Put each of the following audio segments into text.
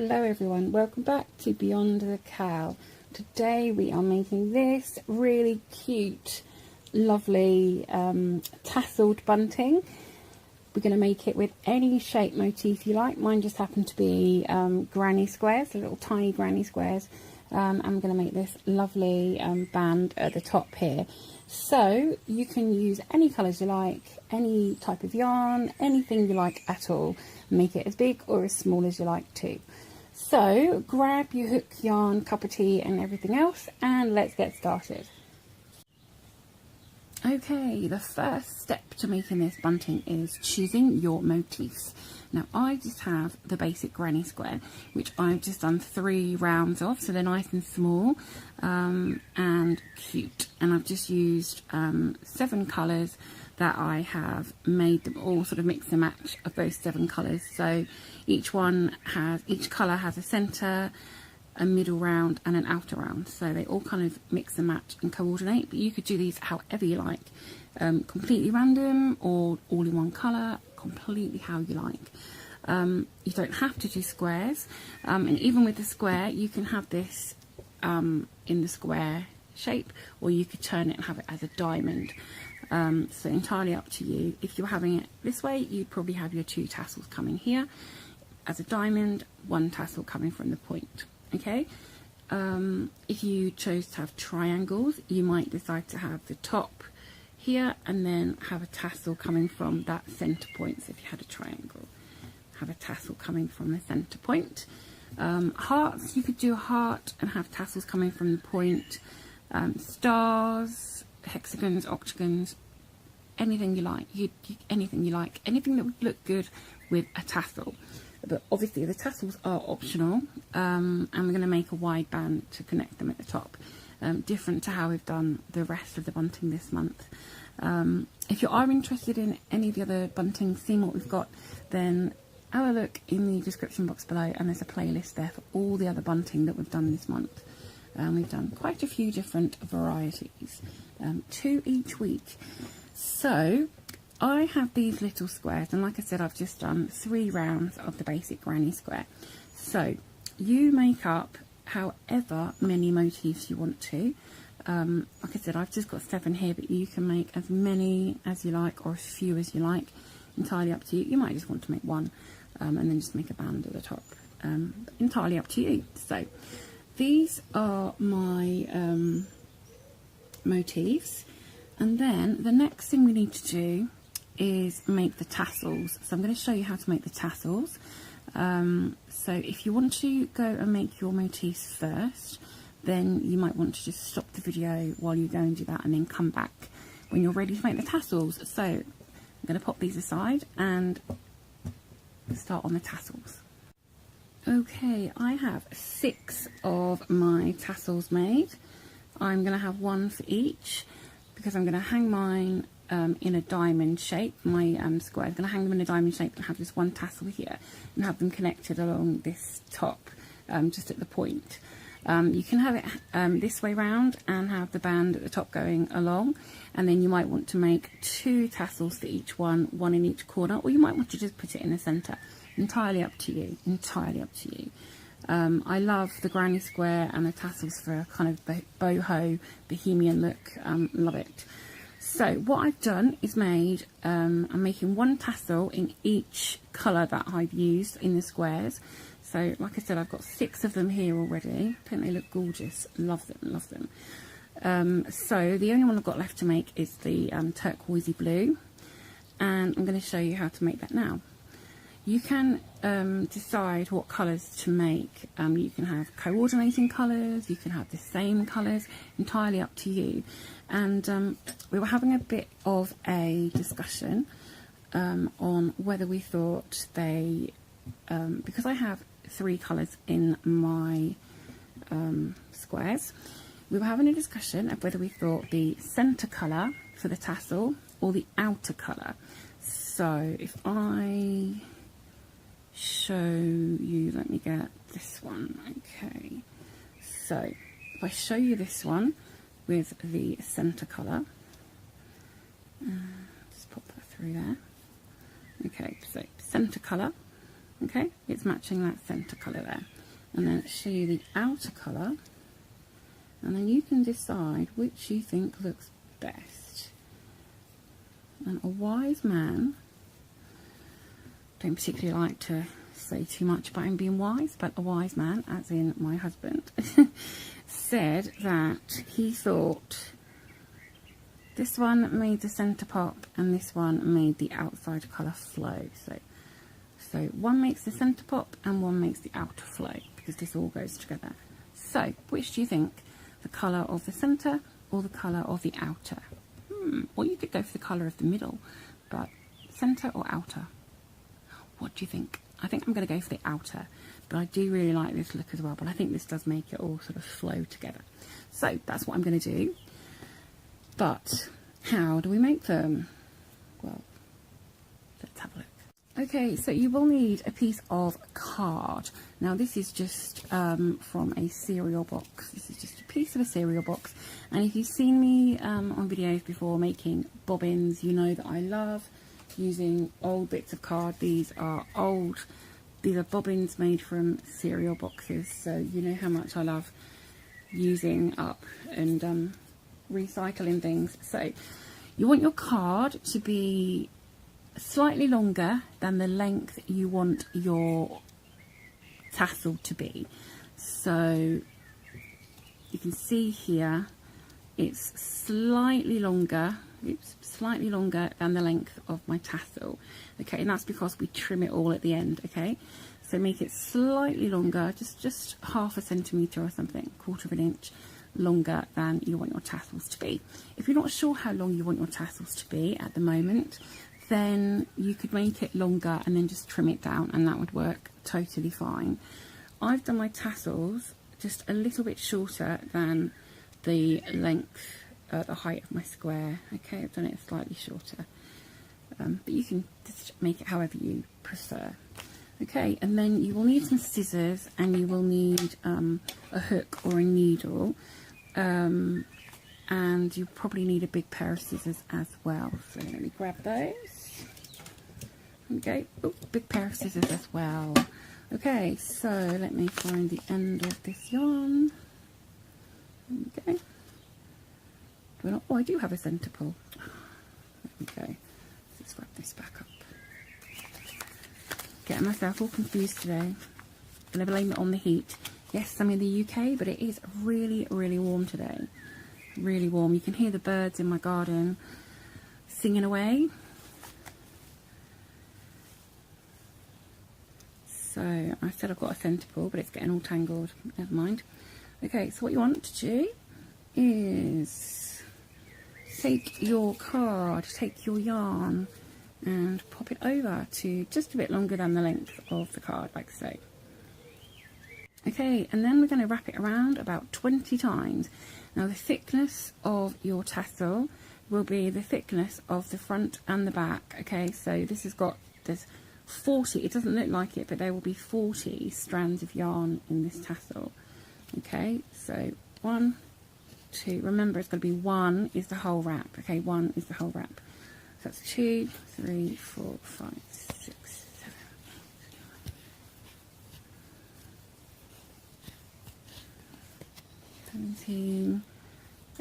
Hello everyone, welcome back to Beyond the Cowl. Today we are making this really cute, lovely tasselled bunting. We're going to make it with any shape motif you like. Mine just happened to be granny squares, little tiny granny squares. I'm going to make this lovely band at the top here. So you can use any colours you like, any type of yarn, anything you like at all. Make it as big or as small as you like to. So grab your hook, yarn, cup of tea and everything else, and let's get started. Okay, the first step to making this bunting is choosing your motifs. Now I just have the basic granny square, which I've just done 3 rounds of, so they're nice and small and cute. And I've just used 7 colours that I have made them all sort of mix and match of those 7 colours. So each colour has a centre, a middle round and an outer round, so they all kind of mix and match and coordinate. But you could do these however you like, completely random or all in one colour, completely how you like. You don't have to do squares, and even with the square you can have this in the square shape, or you could turn it and have it as a diamond. So entirely up to you. If you're having it this way, you'd probably have your 2 tassels coming here as a diamond, 1 tassel coming from the point. Okay, if you chose to have triangles, you might decide to have the top here and then have a tassel coming from that center point. So if you had a triangle, have a tassel coming from the center point. Hearts, you could do a heart and have tassels coming from the point. Stars, hexagons, octagons, anything you like. Anything you like, anything that would look good with a tassel. But obviously the tassels are optional, and we're going to make a wide band to connect them at the top, different to how we've done the rest of the bunting this month. If you are interested in any of the other buntings, seeing what we've got, then have a look in the description box below, and there's a playlist there for all the other bunting that we've done this month. We've done quite a few different varieties, 2 each week. So I have these little squares, and like I said, I've just done 3 rounds of the basic granny square. So you make up however many motifs you want to. Like I said, I've just got 7 here, but you can make as many as you like or as few as you like, entirely up to you. You might just want to make 1 and then just make a band at the top, entirely up to you. So these are my motifs, and then the next thing we need to do is make the tassels. So I'm going to show you how to make the tassels. So if you want to go and make your motifs first, then you might want to just stop the video while you go and do that, and then come back when you're ready to make the tassels. So I'm going to pop these aside and start on the tassels. Okay, I have 6 of my tassels made. I'm going to have 1 for each, because I'm going to hang mine in a diamond shape. My square, I'm going to hang them in a diamond shape and have just 1 tassel here and have them connected along this top, just at the point. You can have it this way round and have the band at the top going along, and then you might want to make 2 tassels for each one in each corner, or you might want to just put it in the centre. Entirely up to you, entirely up to you. I love the granny square and the tassels for a kind of boho bohemian look. Love it. So what I've done is made, I'm making 1 tassel in each colour that I've used in the squares. So like I said, I've got 6 of them here already. I think they look gorgeous. Love them, love them. So the only one I've got left to make is the turquoisey blue, and I'm going to show you how to make that now. You can decide what colours to make. You can have coordinating colours, you can have the same colours, entirely up to you. And we were having a bit of a discussion on whether we thought they, because I have 3 colours in my squares, we were having a discussion of whether we thought the centre colour for the tassel or the outer colour. So if I show you, let me get this one. Okay, so if I show you this one with the centre colour, just pop that through there. Okay, so centre colour, okay, it's matching that centre colour there. and then show you the outer colour, and then you can decide which you think looks best. And a wise man, don't particularly like to say too much about him being wise, but a wise man, as in my husband, said that he thought this one made the centre pop and this one made the outside colour flow. So one makes the centre pop and one makes the outer flow, because this all goes together. So which do you think? The colour of the centre or the colour of the outer? Or you could go for the colour of the middle, but centre or outer? What do you think? I think I'm going to go for the outer, but I do really like this look as well, but I think this does make it all sort of flow together. So that's what I'm going to do. But how do we make them? Well, let's have a look. Okay, so you will need a piece of card. Now this is just from a cereal box. This is just a piece of a cereal box. And if you've seen me on videos before making bobbins, you know that I love using old bits of card. These are bobbins made from cereal boxes. So you know how much I love using up and recycling things. So you want your card to be slightly longer than the length you want your tassel to be. So you can see here it's slightly longer than the length of my tassel. Okay, and that's because we trim it all at the end. Okay, so make it slightly longer, just half a centimetre or something, quarter of an inch longer than you want your tassels to be. If you're not sure how long you want your tassels to be at the moment, then you could make it longer and then just trim it down, and that would work totally fine. I've done my tassels just a little bit shorter than the length, the height of my square. Okay, I've done it slightly shorter, but you can just make it however you prefer. Okay, and then you will need some scissors, and you will need a hook or a needle, and you probably need a big pair of scissors as well. So let me grab those. Okay, oh, big pair of scissors as well. Okay, so let me find the end of this yarn. Okay. Oh, I do have a centre pull. There we go. Let's wrap this back up. Getting myself all confused today. I'm going to blame it on the heat. Yes, I'm in the UK, but it is really, really warm today. Really warm. You can hear the birds in my garden singing away. So I said I've got a centre pull, but it's getting all tangled. Never mind. Okay, so what you want to do is take your card, take your yarn, and pop it over to just a bit longer than the length of the card, like so. Okay, and then we're going to wrap it around about 20 times. Now the thickness of your tassel will be the thickness of the front and the back. Okay, so this has got this 40, it doesn't look like it, but there will be 40 strands of yarn in this tassel. Okay, so 1, 2, remember it's going to be 1 is the whole wrap. Okay, 1 is the whole wrap. So that's 2, 3, 4, 5, 6, 7, 17,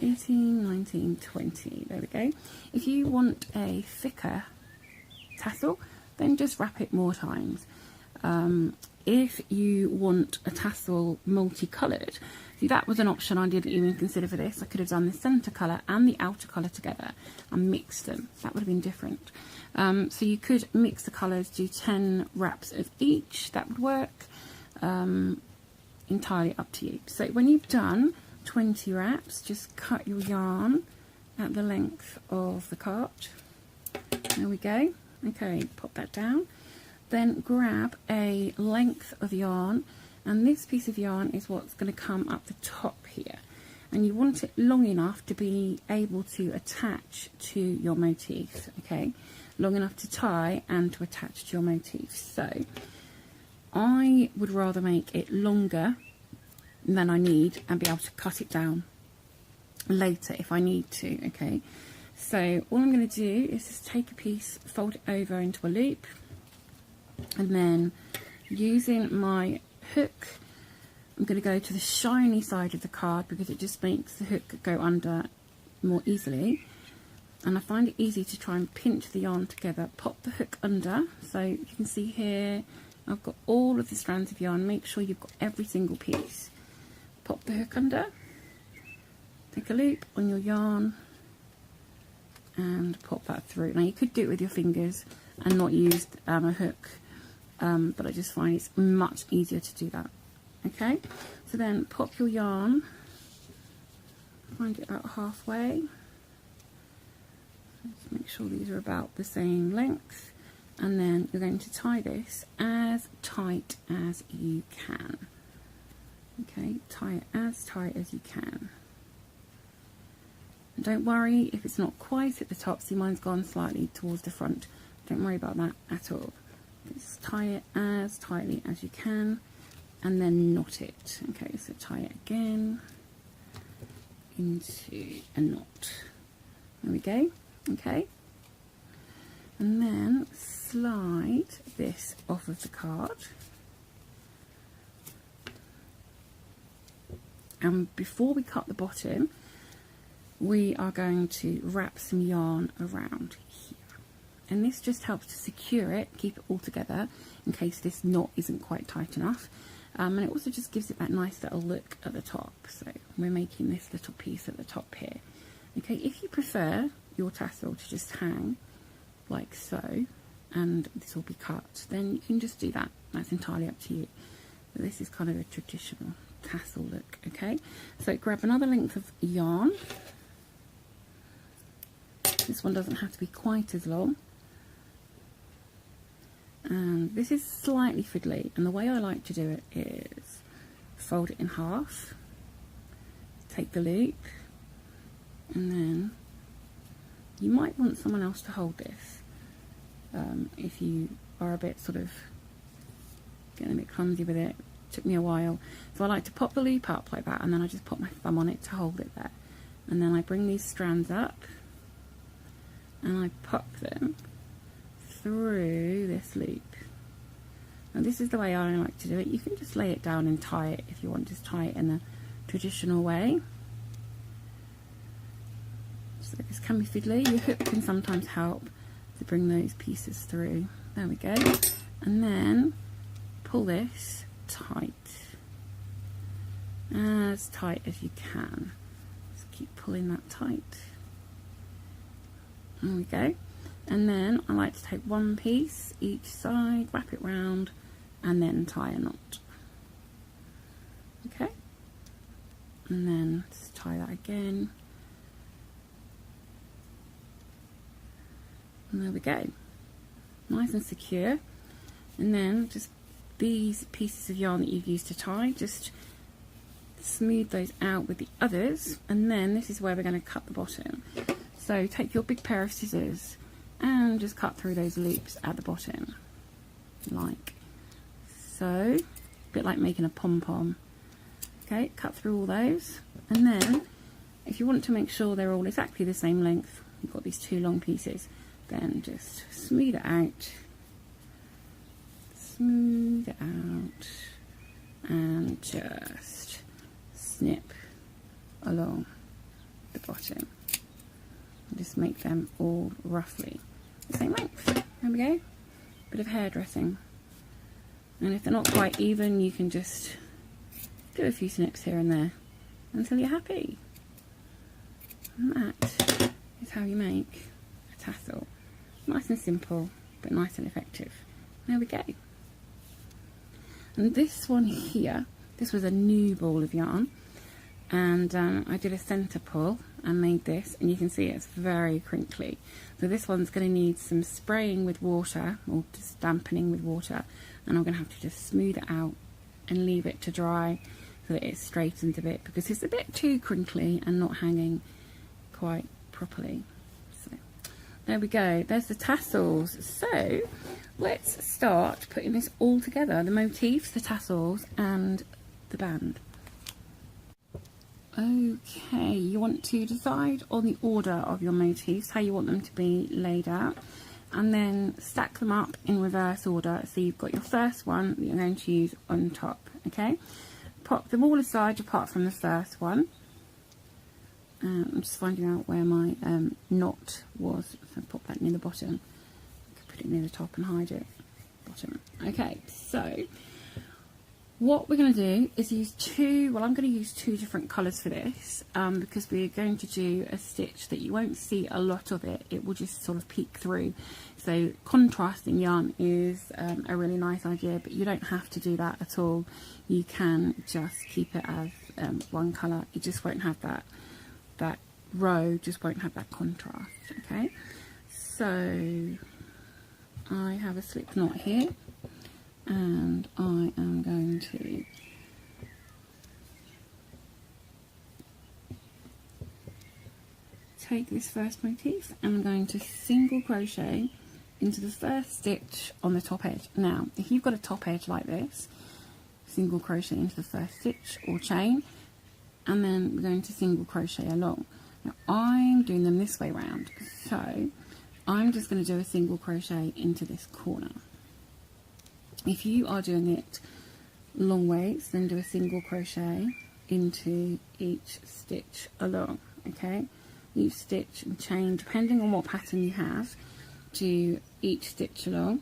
18, 19, 20. There we go. If you want a thicker tassel, then just wrap it more times. If you want a tassel multicoloured, see, that was an option I didn't even consider for this. I could have done the centre colour and the outer colour together and mixed them. That would have been different. So you could mix the colours, do 10 wraps of each. That would work. Entirely up to you. So when you've done 20 wraps, just cut your yarn at the length of the cart. There we go. Okay, pop that down. Then grab a length of yarn, and this piece of yarn is what's going to come up the top here. And you want it long enough to be able to attach to your motif, okay? Long enough to tie and to attach to your motif. So I would rather make it longer than I need and be able to cut it down later if I need to, okay? So all I'm going to do is just take a piece, fold it over into a loop, and then using my hook I'm going to go to the shiny side of the card because it just makes the hook go under more easily. And I find it easy to try and pinch the yarn together, pop the hook under. So you can see here, I've got all of the strands of yarn. Make sure you've got every single piece. Pop the hook under, take a loop on your yarn and pop that through. Now you could do it with your fingers and not use a hook, but I just find it's much easier to do that. Okay, so then pop your yarn, find it about halfway. Let's make sure these are about the same length, and then you're going to tie this as tight as you can. Okay, tie it as tight as you can. And don't worry if it's not quite at the top, see mine's gone slightly towards the front. Don't worry about that at all. Just tie it as tightly as you can and then knot it. Okay, so tie it again into a knot. There we go. Okay, and then slide this off of the card. And before we cut the bottom, we are going to wrap some yarn around here. And this just helps to secure it, keep it all together in case this knot isn't quite tight enough. And it also just gives it that nice little look at the top. So we're making this little piece at the top here. Okay, if you prefer your tassel to just hang like so, and this will be cut, then you can just do that. That's entirely up to you. But this is kind of a traditional tassel look. Okay, so grab another length of yarn. This one doesn't have to be quite as long, and this is slightly fiddly, and the way I like to do it is fold it in half, take the loop, and then you might want someone else to hold this if you are a bit sort of getting a bit clumsy with it. Took me a while, so I like to pop the loop up like that, and then I just put my thumb on it to hold it there, and then I bring these strands up and I pop them through this loop. And this is the way I like to do it. You can just lay it down and tie it if you want, just tie it in the traditional way. So this can be fiddly. Your hook can sometimes help to bring those pieces through. There we go. And then pull this tight as you can. Just keep pulling that tight. There we go. And then I like to take one piece each side, wrap it round, and then tie a knot. Okay, and then just tie that again. And there we go, nice and secure. And then just these pieces of yarn that you've used to tie, just smooth those out with the others, and then this is where we're going to cut the bottom. So take your big pair of scissors and just cut through those loops at the bottom, like so, a bit like making a pom-pom. Okay, cut through all those, and then if you want to make sure they're all exactly the same length, you've got these two long pieces, then just smooth it out, and just snip along the bottom. Just make them all roughly the same length. There we go. Bit of hairdressing. And if they're not quite even, you can just do a few snips here and there until you're happy. And that is how you make a tassel. Nice and simple, but nice and effective. There we go. And this one here, this was a new ball of yarn, and I did a centre pull and made this, and you can see it's very crinkly. So this one's going to need some spraying with water, or just dampening with water, and I'm going to have to just smooth it out and leave it to dry so that it straightens a bit, because it's a bit too crinkly and not hanging quite properly. So there we go, there's the tassels. So let's start putting this all together, the motifs, the tassels and the band. Okay, you want to decide on the order of your motifs, how you want them to be laid out, and then stack them up in reverse order. So you've got your first one that you're going to use on top, okay? pop them all aside apart from the first one. I'm just finding out where my knot was, so pop that near the bottom. Put it near the top and hide it. Bottom. Okay, so what we're going to do is use I'm going to use two different colours for this, because we're going to do a stitch that you won't see a lot of it. It will just sort of peek through. So contrasting yarn is a really nice idea, but you don't have to do that at all. You can just keep it as one colour. It just won't have that row, just won't have that contrast. Okay, so I have a slip knot here, and I am going to take this first motif and I'm going to single crochet into the first stitch on the top edge. Now, if you've got a top edge like this, single crochet into the first stitch or chain, and then we're going to single crochet along. Now, I'm doing them this way round, so I'm just going to do a single crochet into this corner. If you are doing it long ways, then do a single crochet into each stitch along. Okay, each stitch and chain, depending on what pattern you have, do each stitch along.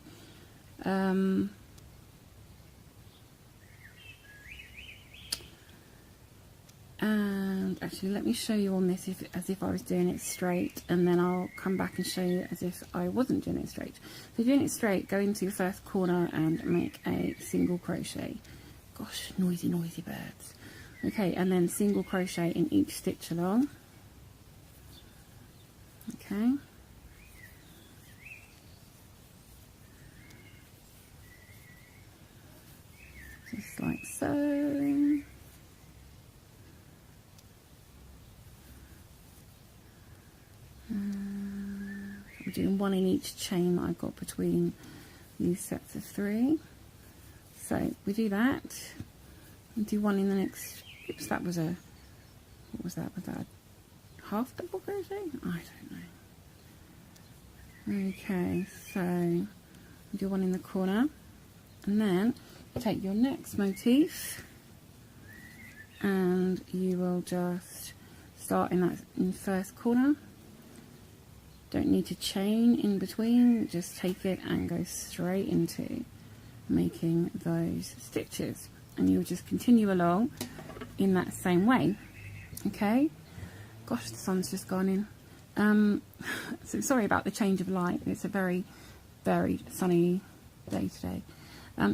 And actually, let me show you on this as if I was doing it straight, and then I'll come back and show you as if I wasn't doing it straight. So doing it straight, go into your first corner and make a single crochet. Gosh, noisy birds. Okay, and then single crochet in each stitch along. Okay. Just like so. We're doing one in each chain that I've got between these sets of 3. So we do that, and do one in the next. Oops, that was a. What was that? Was that a half double crochet? I don't know. Okay, so do one in the corner, and then you take your next motif, and you will just start in the first corner. Don't need to chain in between, just take it and go straight into making those stitches, and you'll just continue along in that same way. Okay, gosh, the sun's just gone in. So sorry about the change of light. It's a very, very sunny day today.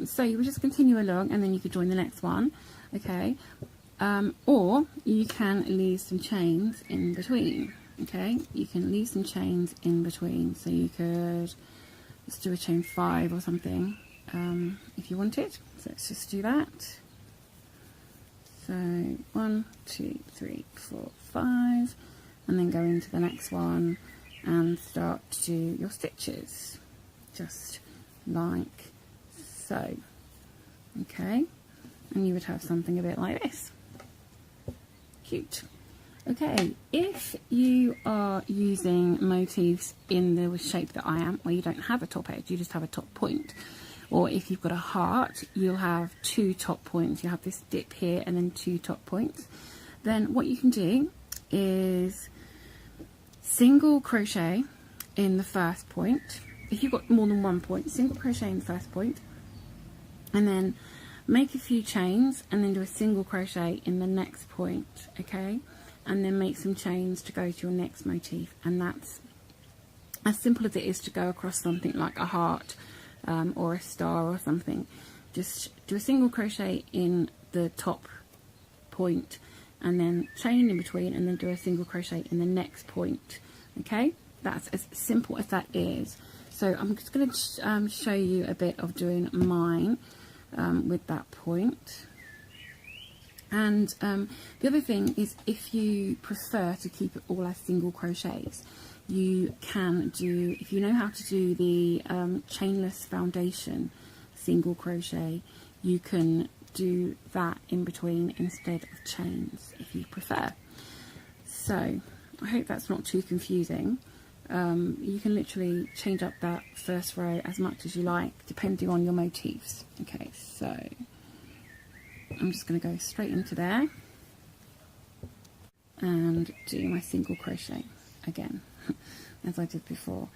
So you will just continue along, and then you could join the next one. Okay, or you can leave some chains in between. Okay, you can leave some chains in between, so you could just do a chain 5 or something if you wanted. So let's just do that. So 1, 2, 3, 4, 5, and then go into the next one and start to do your stitches, just like so. Okay, and you would have something a bit like this. Cute. Okay, if you are using motifs in the shape that I am, where you don't have a top edge, you just have a top point, or if you've got a heart, you'll have 2 top points. You have this dip here and then 2 top points. Then what you can do is single crochet in the first point. If you've got more than 1 point, single crochet in the first point, and then make a few chains, and then do a single crochet in the next point. Okay, and then make some chains to go to your next motif, and that's as simple as it is to go across something like a heart or a star or something. Just do a single crochet in the top point, and then chain in between, and then do a single crochet in the next point. Okay, that's as simple as that is. So I'm just going to show you a bit of doing mine with that point. And the other thing is, if you prefer to keep it all as single crochets, you can do, if you know how to do the chainless foundation single crochet, you can do that in between instead of chains if you prefer. So I hope that's not too confusing. You can literally change up that first row as much as you like, depending on your motifs. Okay, so I'm just going to go straight into there and do my single crochet again as I did before,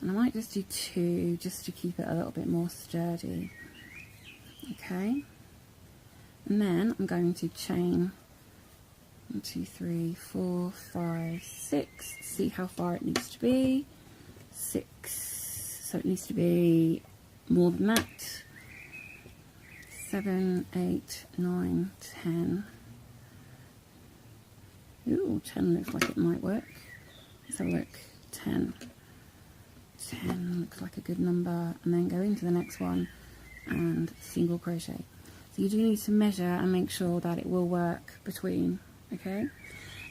and I might just do 2 just to keep it a little bit more sturdy. Okay, and then I'm going to chain 1, 2, 3, 4, 5, 6, see how far it needs to be, 6, so it needs to be more than that, 7, 8, 9, 10. Ooh, 10 looks like it might work. Let's have a look. 10 looks like a good number, and then go into the next one and single crochet. So you do need to measure and make sure that it will work between. Okay,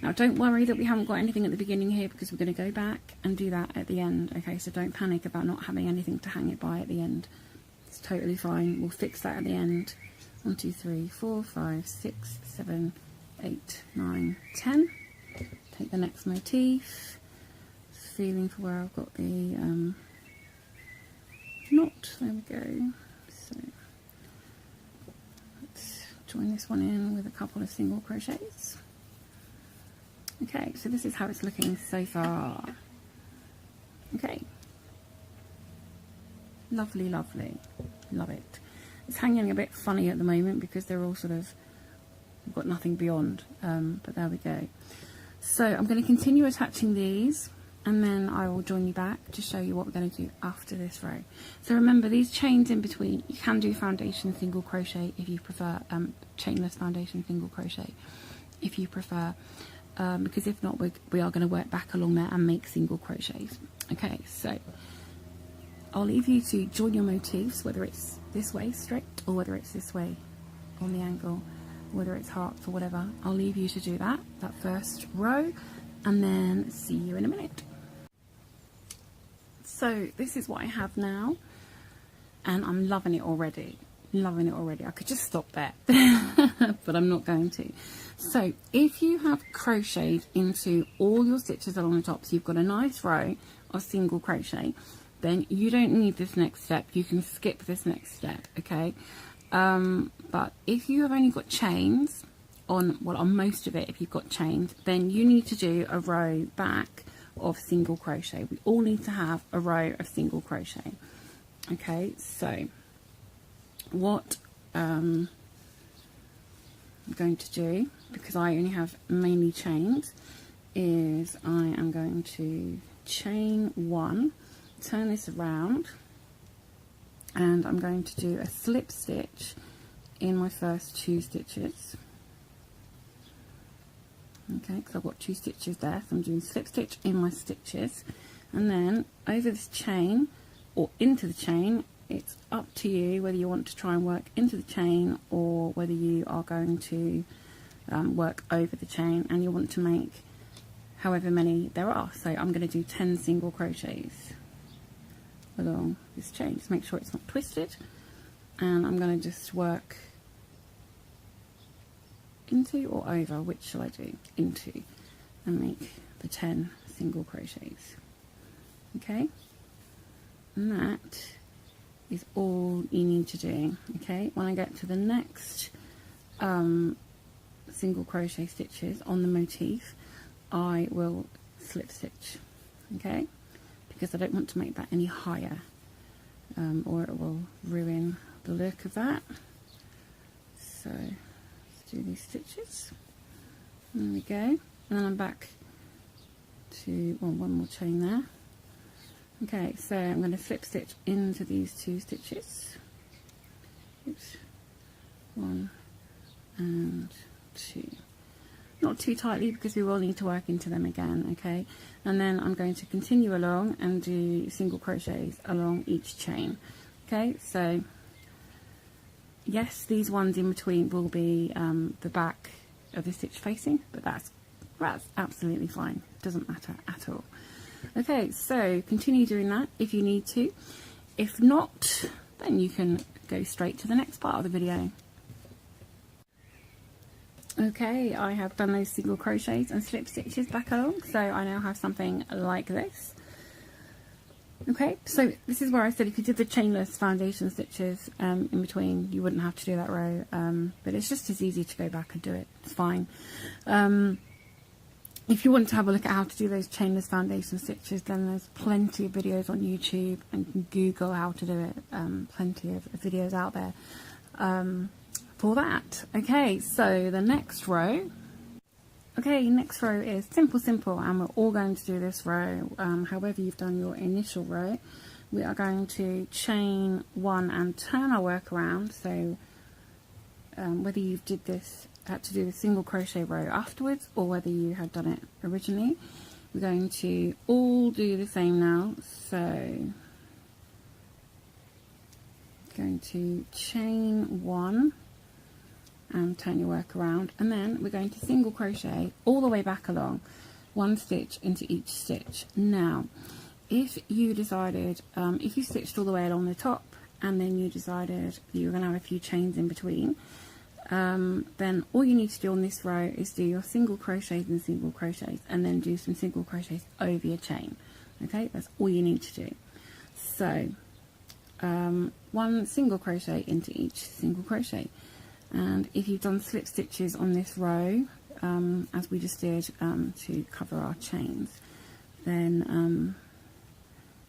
now don't worry that we haven't got anything at the beginning here, because we're going to go back and do that at the end. Okay, so don't panic about not having anything to hang it by at the end. It's totally fine. We'll fix that at the end. 1, 2, 3, 4, 5, 6, 7, 8, 9, 10. Take the next motif. Just feeling for where I've got the knot. There we go. So let's join this one in with a couple of single crochets. Okay, so this is how it's looking so far. Okay, lovely, lovely, love it. It's hanging a bit funny at the moment because they're all sort of got nothing beyond, but there we go. So I'm going to continue attaching these, and then I will join you back to show you what we're going to do after this row. So remember, these chains in between, you can do foundation single crochet if you prefer, chainless foundation single crochet if you prefer, because if not, we are going to work back along there and make single crochets. Okay, so I'll leave you to join your motifs, whether it's this way straight or whether it's this way on the angle, whether it's hearts or whatever. I'll leave you to do that first row, and then see you in a minute. So this is what I have now, and I'm loving it already. Loving it already. I could just stop there, but I'm not going to. So if you have crocheted into all your stitches along the top, so you've got a nice row of single crochet, then you don't need this next step. You can skip this next step, okay? But if you have only got chains on, well, on most of it, if you've got chains, then you need to do a row back of single crochet. We all need to have a row of single crochet. Okay, so what I'm going to do, because I only have mainly chains, is I am going to chain 1, turn this around, and I'm going to do a slip stitch in my first 2 stitches. Okay, because I've got 2 stitches there, so I'm doing slip stitch in my stitches, and then over this chain or into the chain. It's up to you whether you want to try and work into the chain or whether you are going to work over the chain, and you want to make however many there are. So I'm going to do 10 single crochets along this chain. Just make sure it's not twisted, and I'm going to just work into or over, which shall I do? Into, and make the 10 single crochets. Okay, and that is all you need to do. Okay, when I get to the next single crochet stitches on the motif, I will slip stitch, okay, because I don't want to make that any higher, or it will ruin the look of that. So let's do these stitches. There we go, and then I'm back to one more chain there. Okay, so I'm going to slip stitch into these 2 stitches. Oops. 1 and 2. Not too tightly because we will need to work into them again, okay? And then I'm going to continue along and do single crochets along each chain. Okay, so yes, these ones in between will be the back of the stitch facing, but that's absolutely fine. Doesn't matter at all. Okay, so continue doing that if you need to. If not, then you can go straight to the next part of the video. Okay, I have done those single crochets and slip stitches back along, so I now have something like this. Okay, so this is where I said if you did the chainless foundation stitches in between, you wouldn't have to do that row, but it's just as easy to go back and do it. It's fine. If you want to have a look at how to do those chainless foundation stitches, then there's plenty of videos on YouTube, and you can Google how to do it. Plenty of videos out there for that. Okay, so the next row. Okay, next row is simple, and we're all going to do this row. However you've done your initial row, we are going to chain one and turn our work around. So whether you had to do the single crochet row afterwards, or whether you had done it originally, we're going to all do the same now. So going to chain one and turn your work around, and then we're going to single crochet all the way back along, one stitch into each stitch. Now if you decided, if you stitched all the way along the top and then you decided you were going to have a few chains in between, then all you need to do on this row is do your single crochets and single crochets, and then do some single crochets over your chain. Okay, that's all you need to do. So one single crochet into each single crochet. And if you've done slip stitches on this row, as we just did to cover our chains, then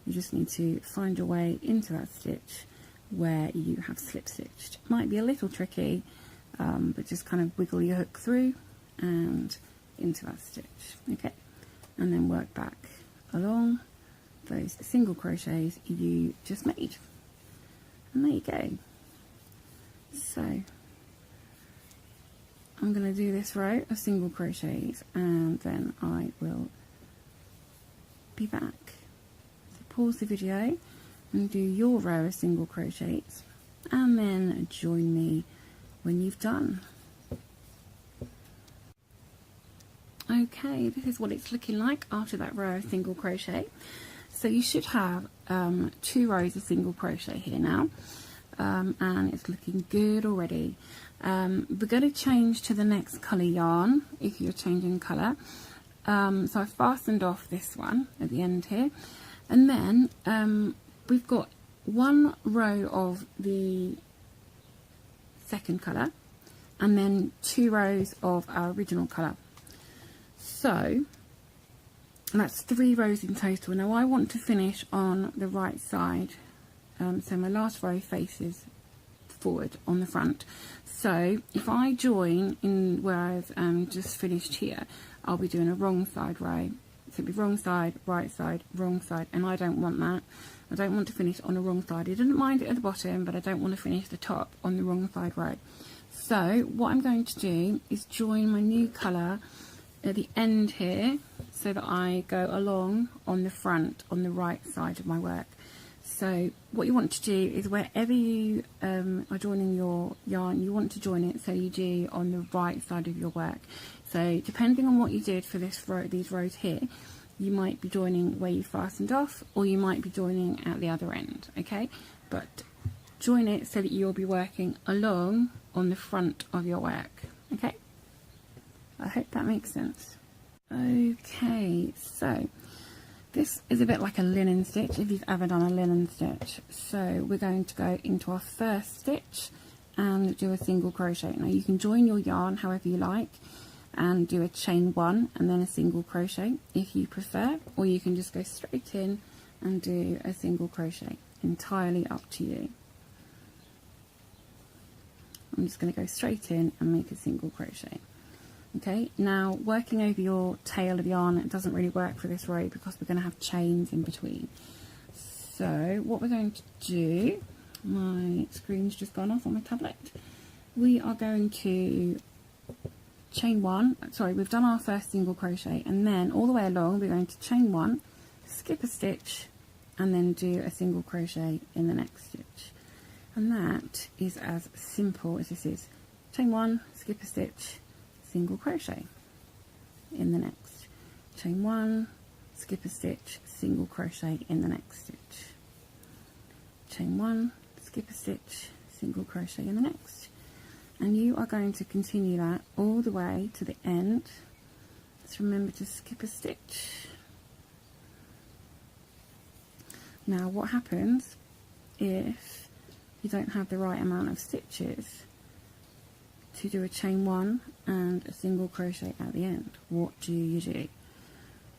you just need to find your way into that stitch where you have slip stitched. Might be a little tricky, but just kind of wiggle your hook through and into that stitch. Okay, and then work back along those single crochets you just made. And there you go. So I'm going to do this row of single crochets, and then I will be back. So pause the video and do your row of single crochets, and then join me when you've done. Okay, this is what it's looking like after that row of single crochet. So you should have 2 rows of single crochet here now, and it's looking good already. We're going to change to the next colour yarn if you're changing colour. So I've fastened off this one at the end here, and then we've got 1 row of the second colour, and then 2 rows of our original colour. So that's 3 rows in total. Now I want to finish on the right side, so my last row faces forward on the front. So if I join in where I've just finished here, I'll be doing a wrong side row. So it'll be wrong side, right side, wrong side, and I don't want that. I don't want to finish on the wrong side. I didn't mind it at the bottom, but I don't want to finish the top on the wrong side row. So what I'm going to do is join my new colour at the end here, so that I go along on the front, on the right side of my work. So what you want to do is wherever you are joining your yarn, you want to join it so you do on the right side of your work. So depending on what you did for this row, these rows here, you might be joining where you fastened off, or you might be joining at the other end. Okay, but join it so that you'll be working along on the front of your work. Okay, I hope that makes sense. Okay, so this is a bit like a linen stitch, if you've ever done a linen stitch. So we're going to go into our first stitch and do a single crochet. Now you can join your yarn however you like and do a chain 1 and then a single crochet if you prefer, or you can just go straight in and do a single crochet. Entirely up to you. I'm just going to go straight in and make a single crochet. Okay, now working over your tail of yarn, it doesn't really work for this row because we're going to have chains in between. So what we're going to do, my screen's just gone off on my tablet, we are going to chain 1, sorry, we've done our first single crochet, and then all the way along we're going to chain 1, skip a stitch, and then do a single crochet in the next stitch. And that is as simple as this is. Chain 1, skip a stitch, single crochet in the next. Chain 1, skip a stitch, single crochet in the next stitch. Chain 1, skip a stitch, single crochet in the next. And you are going to continue that all the way to the end. Just remember to skip a stitch. Now what happens if you don't have the right amount of stitches to do a chain one and a single crochet at the end? What do you do?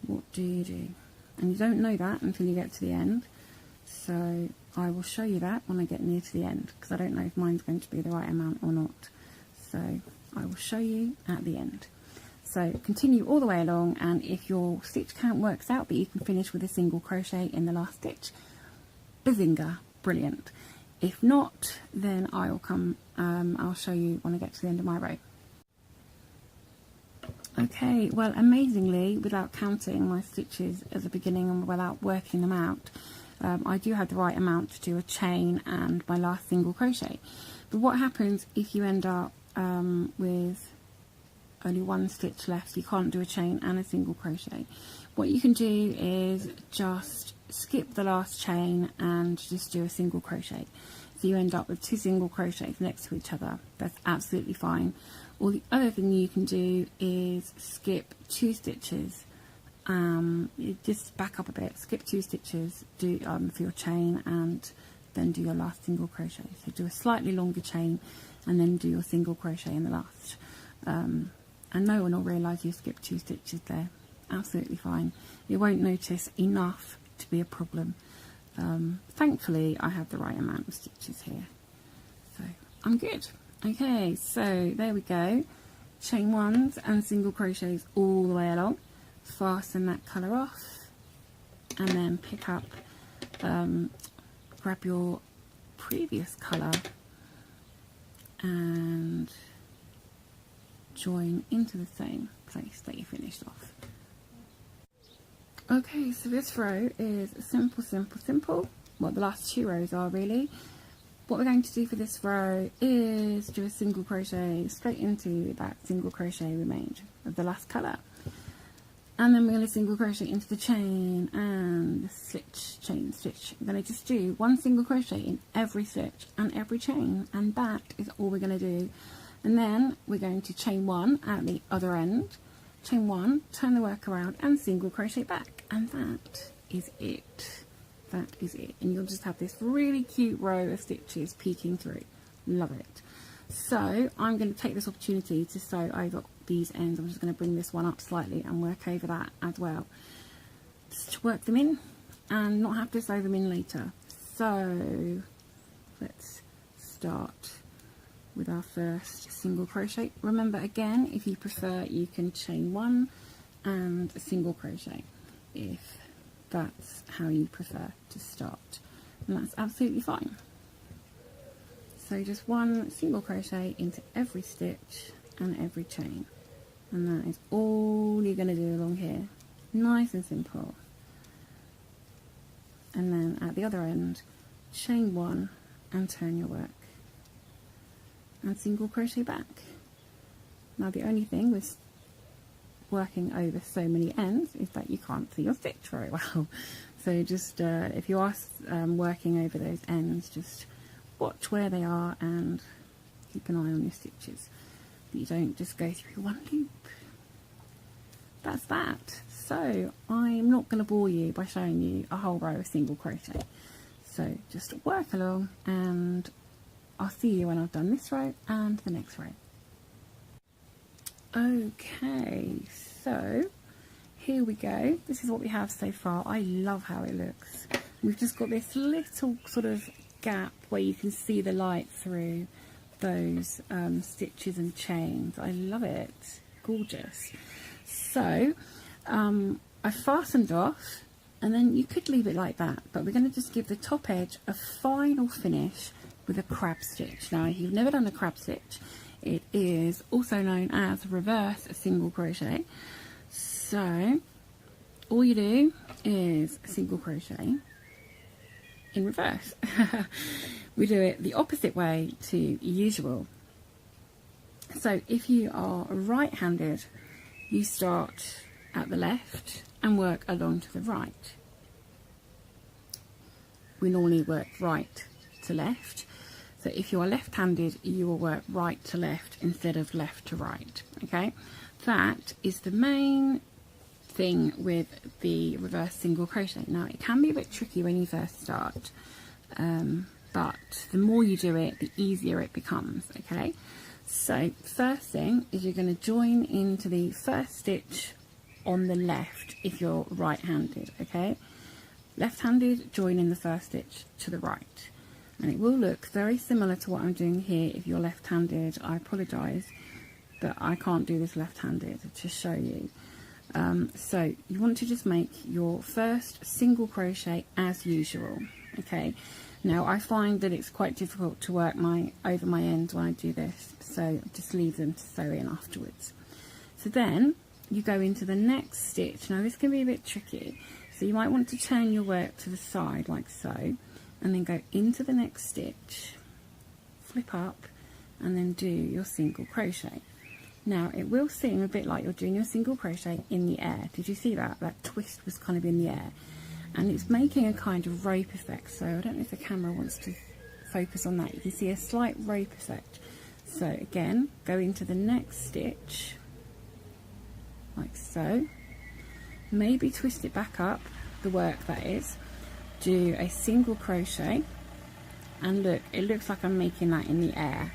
What do you do? And you don't know that until you get to the end, so I will show you that when I get near to the end, because I don't know if mine's going to be the right amount or not, so I will show you at the end. So continue all the way along, and if your stitch count works out but you can finish with a single crochet in the last stitch, bazinga, brilliant. If not, then I'll show you when I get to the end of my row. Okay, well, amazingly, without counting my stitches at the beginning and without working them out, I do have the right amount to do a chain and my last single crochet. But what happens if you end up with only one stitch left? You can't do a chain and a single crochet. What you can do is just skip the last chain and just do a single crochet. So you end up with 2 single crochets next to each other. That's absolutely fine. Or the other thing you can do is skip 2 stitches. You just back up a bit, skip 2 stitches, do for your chain, and then do your last single crochet. So do a slightly longer chain and then do your single crochet in the last. And no one will realise you skipped 2 stitches there. Absolutely fine. You won't notice enough to be a problem. Thankfully I have the right amount of stitches here, so I'm good. Okay, so there we go. Chain ones and single crochets all the way along. Fasten that colour off, and then pick up, grab your previous colour and join into the same place that you finished off. Okay, so this row is simple, simple, simple. Well, the last 2 rows are really. What we're going to do for this row is do a single crochet straight into that single crochet we made of the last colour. And then we're going to single crochet into the chain and stitch, chain, stitch. We're going to just do 1 single crochet in every stitch and every chain, and that is all we're going to do. And then we're going to chain 1 at the other end, chain 1, turn the work around and single crochet back, and that is it. That is it. And you'll just have this really cute row of stitches peeking through. Love it. So I'm going to take this opportunity to sew over these ends. I'm just going to bring this one up slightly and work over that as well, just to work them in and not have to sew them in later. So let's start with our first single crochet. Remember, again, if you prefer, you can chain 1 and a single crochet if that's how you prefer to start, and that's absolutely fine. So just 1 single crochet into every stitch and every chain, and that is all you're going to do along here. Nice and simple. And then at the other end, chain 1 and turn your work and single crochet back. Now the only thing with working over so many ends is that you can't see your stitch very well. So just if you are working over those ends, just watch where they are and keep an eye on your stitches, that you don't just go through one loop. That's that. So I'm not going to bore you by showing you a whole row of single crochet. So just work along, and I'll see you when I've done this row and the next row. Okay, so here we go. This is what we have so far. I love how it looks. We've just got this little sort of gap where you can see the light through those stitches and chains. I love it. Gorgeous. So I fastened off, and then you could leave it like that, but we're going to just give the top edge a final finish with a crab stitch. Now, if you've never done a crab stitch, it is also known as reverse single crochet. So all you do is single crochet in reverse. We do it the opposite way to usual. So if you are right-handed, you start at the left and work along to the right. We normally work right to left. So if you are left-handed, you will work right to left instead of left to right. Okay, that is the main thing with the reverse single crochet. Now it can be a bit tricky when you first start, but the more you do it, the easier it becomes. Okay, so first thing is you're going to join into the first stitch on the left if you're right-handed. Okay, left-handed, join in the first stitch to the right, and it will look very similar to what I'm doing here if you're left-handed. I apologize, but I can't do this left-handed to show you. So you want to just make your first single crochet as usual. Okay, now I find that it's quite difficult to work over my ends when I do this, so just leave them to sew in afterwards. So then you go into the next stitch. Now this can be a bit tricky, so you might want to turn your work to the side like so, and then go into the next stitch, flip up, and then do your single crochet. Now it will seem a bit like you're doing your single crochet in the air. Did you see that? That twist was kind of in the air, and it's making a kind of rope effect. So I don't know if the camera wants to focus on that. You can see a slight rope effect. So again, go into the next stitch like so, maybe twist it back up, the work that is, do a single crochet, and look, it looks like I'm making that in the air.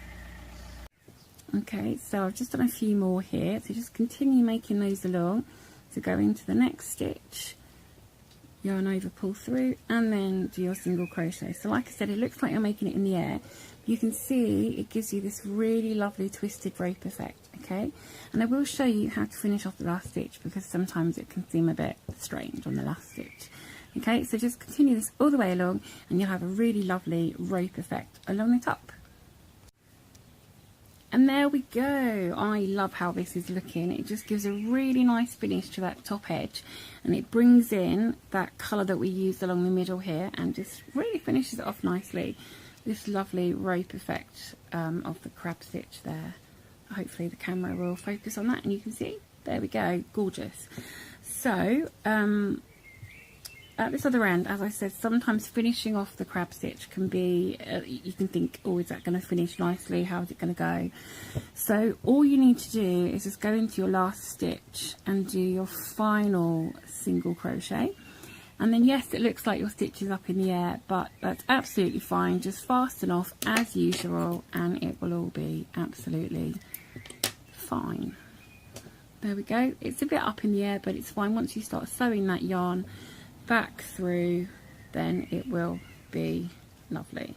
Okay, so I've just done a few more here, so just continue making those along. So go into the next stitch, yarn over, pull through, and then do your single crochet. So like I said, it looks like you're making it in the air. You can see it gives you this really lovely twisted rope effect. Okay, and I will show you how to finish off the last stitch, because sometimes it can seem a bit strange on the last stitch. Okay, so just continue this all the way along, and you'll have a really lovely rope effect along the top. And there we go. I love how this is looking. It just gives a really nice finish to that top edge, and it brings in that colour that we used along the middle here, and just really finishes it off nicely. This lovely rope effect of the crab stitch there. Hopefully the camera will focus on that and you can see. There we go, gorgeous. So at this other end, as I said, sometimes finishing off the crab stitch can be, you can think, oh, is that going to finish nicely? How is it going to go? So all you need to do is just go into your last stitch and do your final single crochet. And then yes, it looks like your stitch is up in the air, but that's absolutely fine. Just fasten off as usual and it will all be absolutely fine. There we go. It's a bit up in the air, but it's fine. Once you start sewing that yarn back through, then it will be lovely.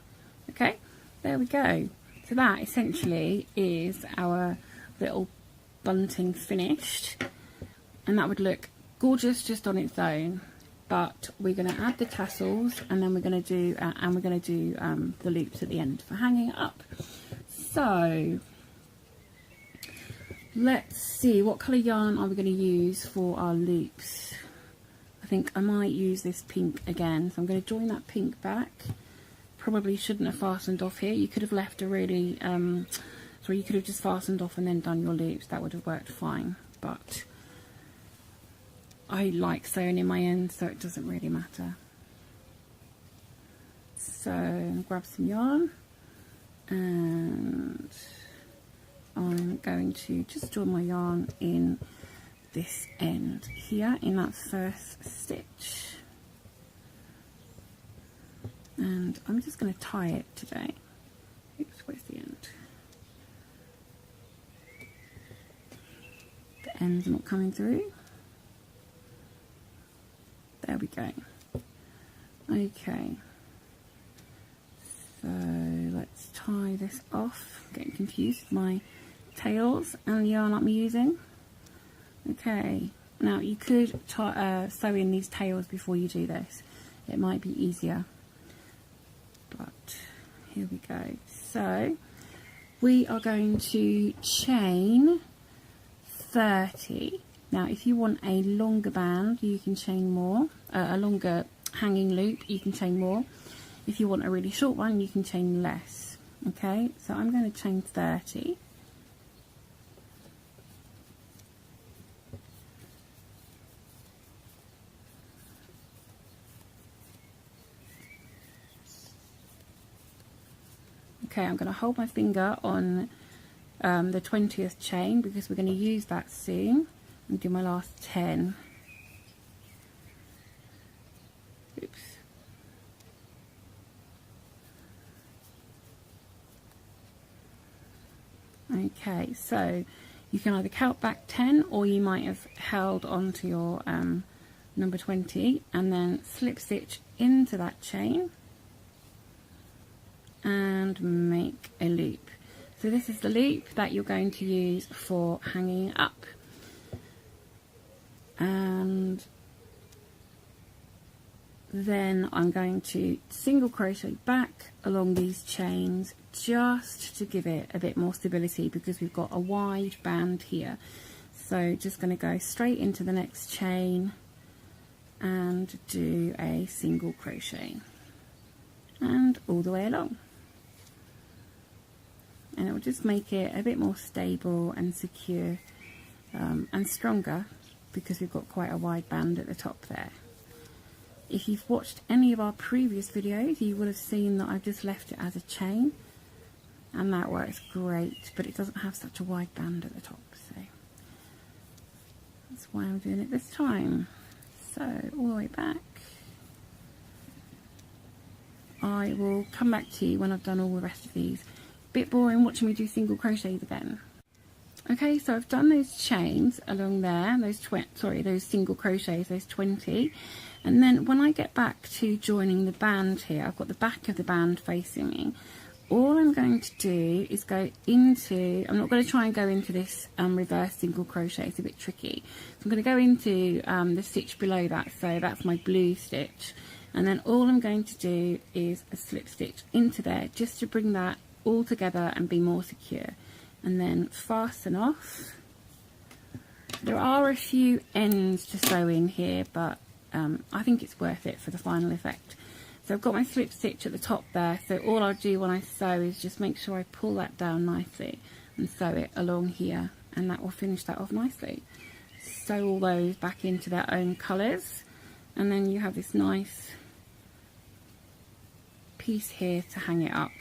Okay, there we go. So that essentially is our little bunting finished, and that would look gorgeous just on its own. But we're going to add the tassels, and then we're going to do the loops at the end for hanging it up. So let's see, what colour yarn are we going to use for our loops? I think I might use this pink again, so I'm going to join that pink back. Probably shouldn't have fastened off here. You could have left a really, so you could have just fastened off and then done your loops. That would have worked fine, but I like sewing in my ends, so it doesn't really matter. So grab some yarn, and I'm going to just join my yarn in this end here in that first stitch, and I'm just going to tie it today. Oops, where's the end? The end's not coming through. There we go. Okay, so let's tie this off. I'm getting confused with my tails and the yarn I'm using. Okay, now you could sew in these tails before you do this. It might be easier, but here we go. So we are going to chain 30. Now if you want a longer band, you can chain more, a longer hanging loop, you can chain more. If you want a really short one, you can chain less. Okay, so I'm going to chain 30. Okay, I'm going to hold my finger on the 20th chain because we're going to use that soon, and do my last 10. Okay, so you can either count back 10, or you might have held on to your number 20 and then slip stitch into that chain and make a loop. So this is the loop that you're going to use for hanging up. And then I'm going to single crochet back along these chains just to give it a bit more stability, because we've got a wide band here. So just going to go straight into the next chain and do a single crochet and all the way along, and it will just make it a bit more stable and secure and stronger, because we've got quite a wide band at the top there. If you've watched any of our previous videos, you would have seen that I've just left it as a chain, and that works great, but it doesn't have such a wide band at the top, so that's why I'm doing it this time. So all the way back. I will come back to you when I've done all the rest of these. Bit boring watching me do single crochets again. Okay, so I've done those chains along there, those single crochets, those 20, and then when I get back to joining the band here, I've got the back of the band facing me. All I'm going to do is go into, I'm not going to try and go into this reverse single crochet, it's a bit tricky. So I'm going to go into the stitch below that, so that's my blue stitch, and then all I'm going to do is a slip stitch into there just to bring that all together and be more secure, and then fasten off. There are a few ends to sew in here, but I think it's worth it for the final effect. So I've got my slip stitch at the top there, so all I'll do when I sew is just make sure I pull that down nicely and sew it along here, and that will finish that off nicely. Sew all those back into their own colours, and then you have this nice piece here to hang it up,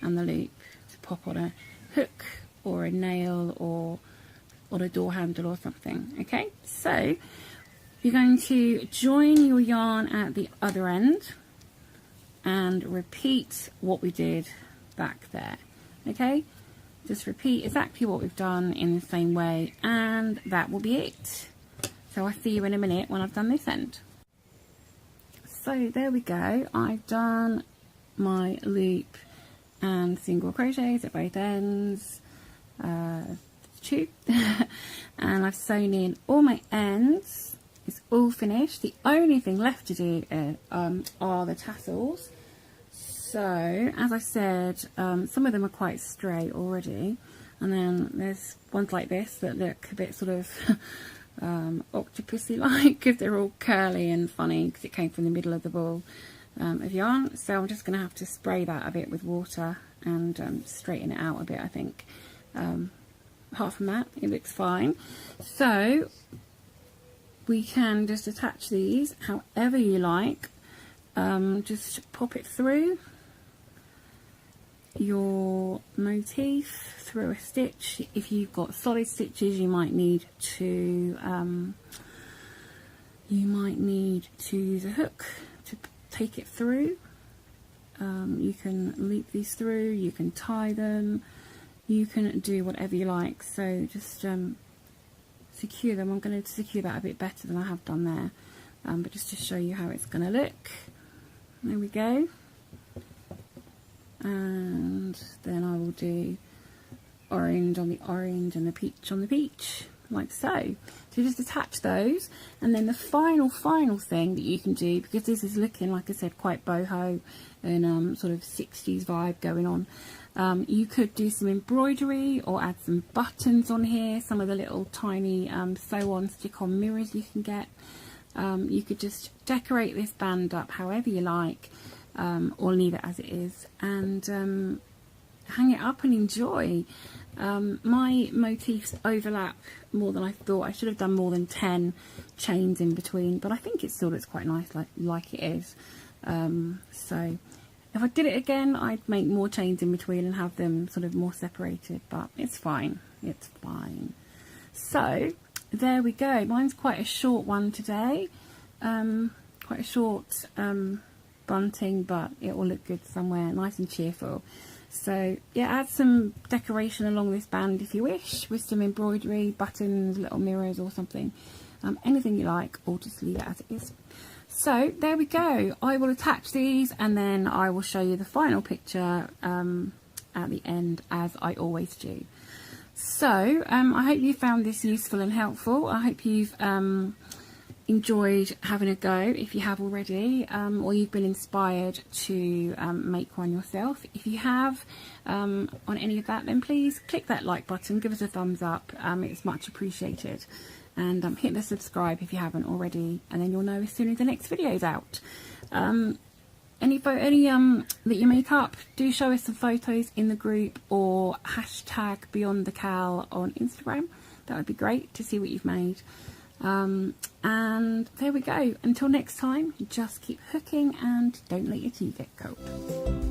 and the loop to pop on a hook or a nail or on a door handle or something. Okay, so you're going to join your yarn at the other end and repeat what we did back there. Okay, just repeat exactly what we've done in the same way, and that will be it. So I'll see you in a minute when I've done this end. So there we go, I've done my loop and single crochets at both ends, two, and I've sewn in all my ends. It's all finished. The only thing left to do are the tassels. So as I said, some of them are quite straight already, and then there's ones like this that look a bit sort of octopusy like, because they're all curly and funny because it came from the middle of the ball of yarn. So I'm just going to have to spray that a bit with water and straighten it out a bit, I think. Apart from that, it looks fine. So we can just attach these however you like. Just pop it through your motif through a stitch. If you've got solid stitches, you might need to use a hook to take it through. You can loop these through, you can tie them, you can do whatever you like. So just secure them. I'm going to secure that a bit better than I have done there, but just to show you how it's going to look. There we go. And then I will do orange on the orange and the peach on the peach, like so. So just attach those, and then the final thing that you can do, because this is looking, like I said, quite boho and sort of 60s vibe going on, you could do some embroidery or add some buttons on here, some of the little tiny sew-on stick-on mirrors you can get. You could just decorate this band up however you like, or leave it as it is, and hang it up and enjoy. My motifs overlap more than I thought. I should have done more than 10 chains in between, but I think it still looks quite nice like it is. So if I did it again, I'd make more chains in between and have them sort of more separated, but it's fine, it's fine. So there we go. Mine's quite a short one today, quite a short bunting, but it will look good somewhere, nice and cheerful. So yeah, add some decoration along this band if you wish, with some embroidery, buttons, little mirrors or something. Anything you like, or just leave it as it is. So there we go. I will attach these and then I will show you the final picture at the end, as I always do. So I hope you found this useful and helpful. I hope you've enjoyed having a go, if you have already, or you've been inspired to make one yourself. If you have on any of that, then please click that like button, give us a thumbs up. It's much appreciated. And hit the subscribe if you haven't already, and then you'll know as soon as the next video is out. Any that you make up, do show us some photos in the group, or hashtag BeyondTheCal on Instagram. That would be great to see what you've made. And there we go. Until next time, just keep hooking and don't let your tea get cold.